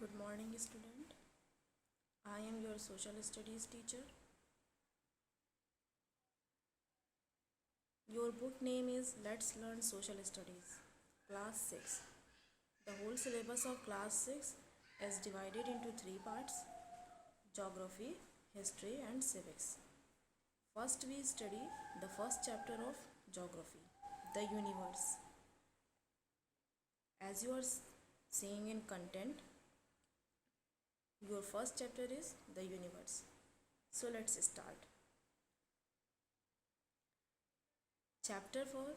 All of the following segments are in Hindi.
Good morning, student. I am your social studies teacher. Your book name is Let's Learn Social Studies, Class 6. The whole syllabus of Class 6 is divided into three parts: Geography, History, and Civics. First, we study the first chapter of Geography, the universe. As you are seeing in content, your first chapter is the universe. So, let's start. Chapter 1,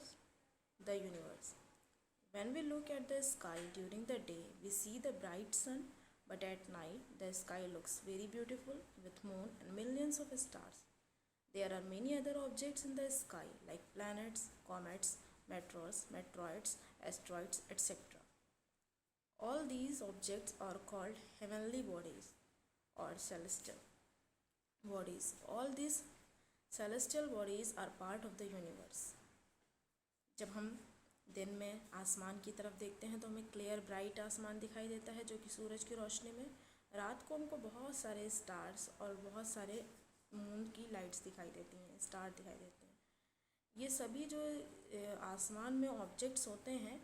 the universe. When we look at the sky during the day, we see the bright sun, but at night the sky looks very beautiful with moon and millions of stars. There are many other objects in the sky like planets, comets, meteoroids, asteroids, etc. All these objects are called heavenly bodies or celestial bodies. All these celestial bodies are part of the universe. जब हम दिन में आसमान की तरफ देखते हैं तो हमें क्लियर ब्राइट आसमान दिखाई देता है जो कि सूरज की रोशनी में। रात को हमको बहुत सारे स्टार्स और बहुत सारे मून की लाइट्स दिखाई देती हैं, स्टार दिखाई देते हैं। ये सभी जो आसमान में ऑब्जेक्ट्स होते हैं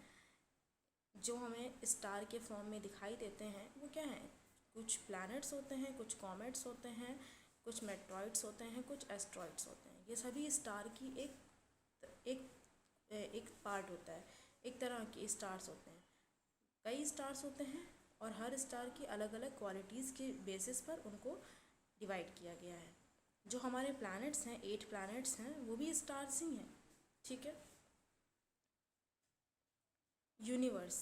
जो हमें स्टार के फॉर्म में दिखाई देते हैं वो क्या हैं? कुछ प्लैनेट्स होते हैं, कुछ कॉमेट्स होते हैं, कुछ मेट्रॉइड्स होते हैं, कुछ एस्ट्रॉइड्स होते हैं। ये सभी स्टार की एक पार्ट होता है, एक तरह के स्टार्स होते हैं। कई स्टार्स होते हैं और हर स्टार की अलग अलग क्वालिटीज़ के बेसिस पर उनको डिवाइड किया गया है। जो हमारे प्लैनेट्स हैं, 8 प्लैनेट्स हैं, वो भी स्टार्स ही हैं। ठीक है। Universe.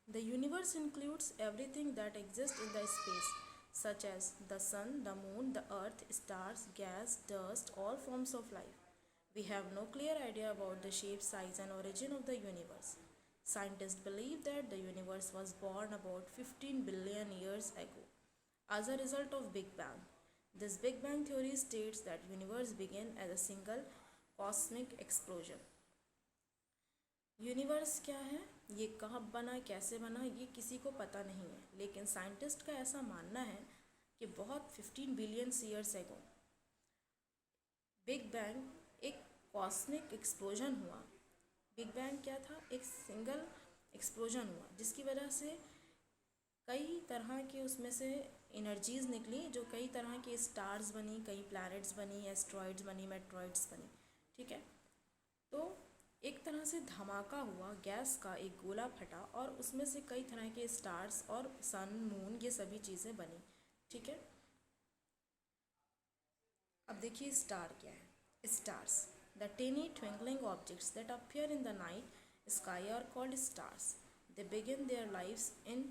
The universe includes everything that exist in the space such as the sun, the moon, the earth, stars, gas, dust, all forms of life. We have no clear idea about the shape, size, and origin of the universe. Scientists believe that the universe was born about 15 billion years ago as a result of Big Bang. This Big Bang theory states that universe began as a single cosmic explosion. Universe क्या है, ये कब बना, कैसे बना, ये किसी को पता नहीं है, लेकिन साइंटिस्ट का ऐसा मानना है कि बहुत 15 billion years ago big bang एक कॉस्मिक एक्सप्लोजन हुआ। बिग बैंग क्या था? एक सिंगल एक्सप्लोजन हुआ जिसकी वजह से कई तरह के उसमें से एनर्जीज निकली, जो कई तरह के स्टार्स बनी, कई प्लैनेट्स बनी, एस्ट्रॉइड्स बनी, मेट्रॉइड्स बनी। ठीक है। तो एक तरह से धमाका हुआ, गैस का एक गोला फटा और उसमें से कई तरह के स्टार्स और सन, मून, ये सभी चीज़ें बनी। ठीक है। अब देखिए स्टार क्या है। Stars, the tiny twinkling objects that appear in the night sky are called stars. They begin their lives in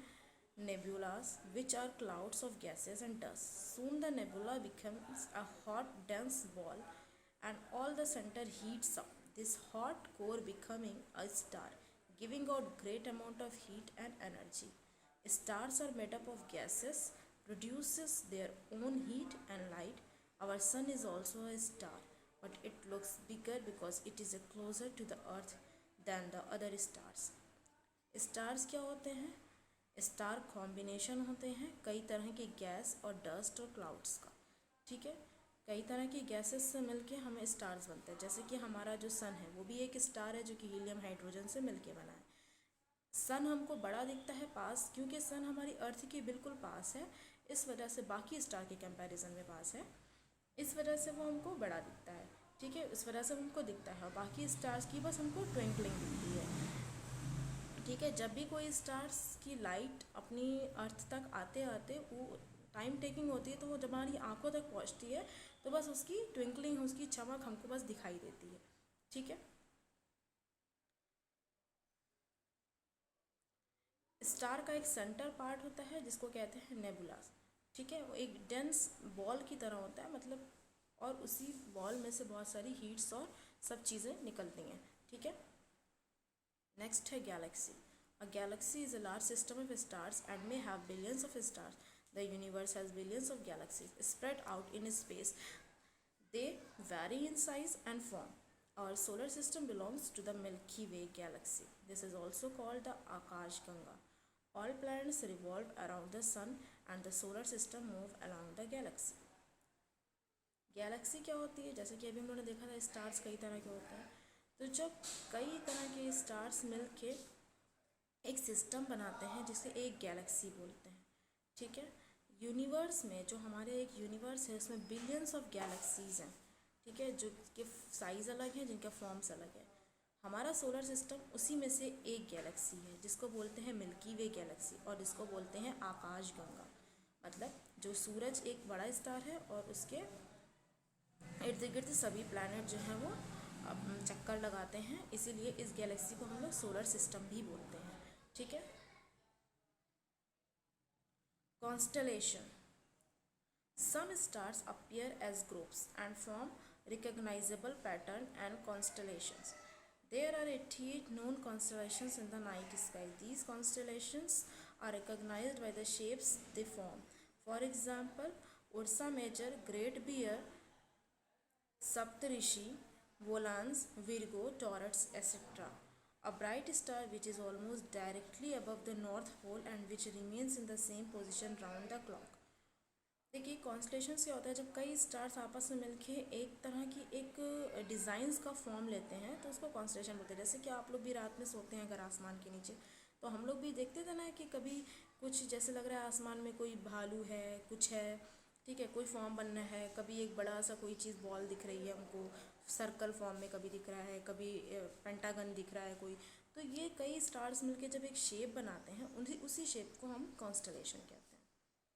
nebulas, which are clouds of gases and dust. Soon the nebula becomes a hot, dense ball, and all the center heats up. This hot core becoming a star, giving out great amount of heat and energy. Stars are made up of gases, produces their own heat and light. Our sun is also a star, but it looks bigger because it is closer to the earth than the other stars. Stars क्या होते हैं? स्टार कॉम्बिनेशन होते हैं कई तरह के गैस और डस्ट और क्लाउड्स का। ठीक है। कई तरह की गैसेस से मिलके हमें स्टार्स बनते हैं, जैसे कि हमारा जो सन है वो भी एक स्टार है जो कि हीलियम हाइड्रोजन से मिलके बना है। सन हमको बड़ा दिखता है पास, क्योंकि सन हमारी अर्थ के बिल्कुल पास है, इस वजह से बाकी स्टार के कंपैरिजन में पास है, इस वजह से वो हमको बड़ा दिखता है। ठीक है। इस वजह से हमको दिखता है और बाकी स्टार्स की बस हमको ट्विंकलिंग दिखती है। ठीक है। जब भी कोई स्टार्स की लाइट अपनी अर्थ तक आते आते वो टाइम टेकिंग होती है, तो वो जब हमारी आंखों तक पहुंचती है तो बस उसकी ट्विंकलिंग, उसकी चमक हमको बस दिखाई देती है। ठीक है। स्टार का एक सेंटर पार्ट होता है जिसको कहते हैं नेबुलास। ठीक है। वो एक डेंस बॉल की तरह होता है, मतलब, और उसी बॉल में से बहुत सारी हीट्स और सब चीज़ें निकलती हैं। ठीक है। नेक्स्ट है Galaxy. A galaxy is a large system of stars and may have billions of stars. The universe has billions of galaxies spread out in space. They vary in size and form. Our solar system belongs to the Milky Way galaxy. This is also called the Akash Ganga. All planets revolve around the sun and the solar system move along the galaxy. Galaxy क्या होती है? जैसे कि अभी हम लोगों ने देखा था स्टार्स कई तरह के होते हैं। तो जब कई तरह के स्टार्स मिलके एक सिस्टम बनाते हैं जिसे एक गैलेक्सी बोलते हैं, ठीक है। यूनिवर्स में जो हमारे एक यूनिवर्स है उसमें बिलियंस ऑफ गैलेक्सीज हैं, ठीक है, जो के साइज़ अलग हैं, जिनका फॉर्म्स अलग है। हमारा सोलर सिस्टम उसी में से एक गैलेक्सी है जिसको बोलते हैं मिल्की वे गैलेक्सी, और जिसको बोलते हैं आकाशगंगा। मतलब जो सूरज एक बड़ा स्टार है और उसके इर्द गिर्द सभी प्लैनेट जो हैं वो चक्कर लगाते हैं, इसीलिए इस गैलेक्सी को हम लोग सोलर सिस्टम भी बोलते हैं, ठीक है। Constellation. Some stars appear as groups and form recognizable pattern and constellations. There are 88 known constellations in the night sky. These constellations are recognized by the shapes they form. For example, Ursa Major, Great Bear, Saptarishi, Volans, Virgo, Taurus, etc. A bright star which is almost directly above the North Pole and which remains in the same position round the clock. देखिए कॉन्स्टलेशन क्या होता है, जब कई स्टार्स आपस में मिलके एक तरह की एक डिज़ाइंस का फॉर्म लेते हैं तो उसको कॉन्स्टलेशन बोलते हैं। जैसे कि आप लोग भी रात में सोते हैं अगर आसमान के नीचे, तो हम लोग भी देखते थे ना कि कभी कुछ जैसे लग रहा है आसमान में कोई भालू है, कुछ है, ठीक है, कोई फॉर्म बनना है, कभी एक बड़ा सा कोई चीज़ बॉल दिख रही है हमको सर्कल फॉर्म में, कभी दिख रहा है, कभी पेंटागन दिख रहा है कोई। तो ये कई स्टार्स मिलके जब एक शेप बनाते हैं उसी शेप को हम कॉन्स्टलेशन कहते हैं,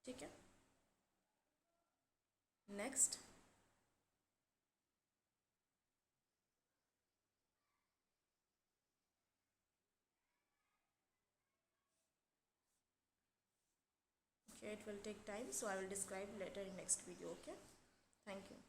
ठीक है। Next, okay, it will take time, so I will describe later in next video. Okay, thank you.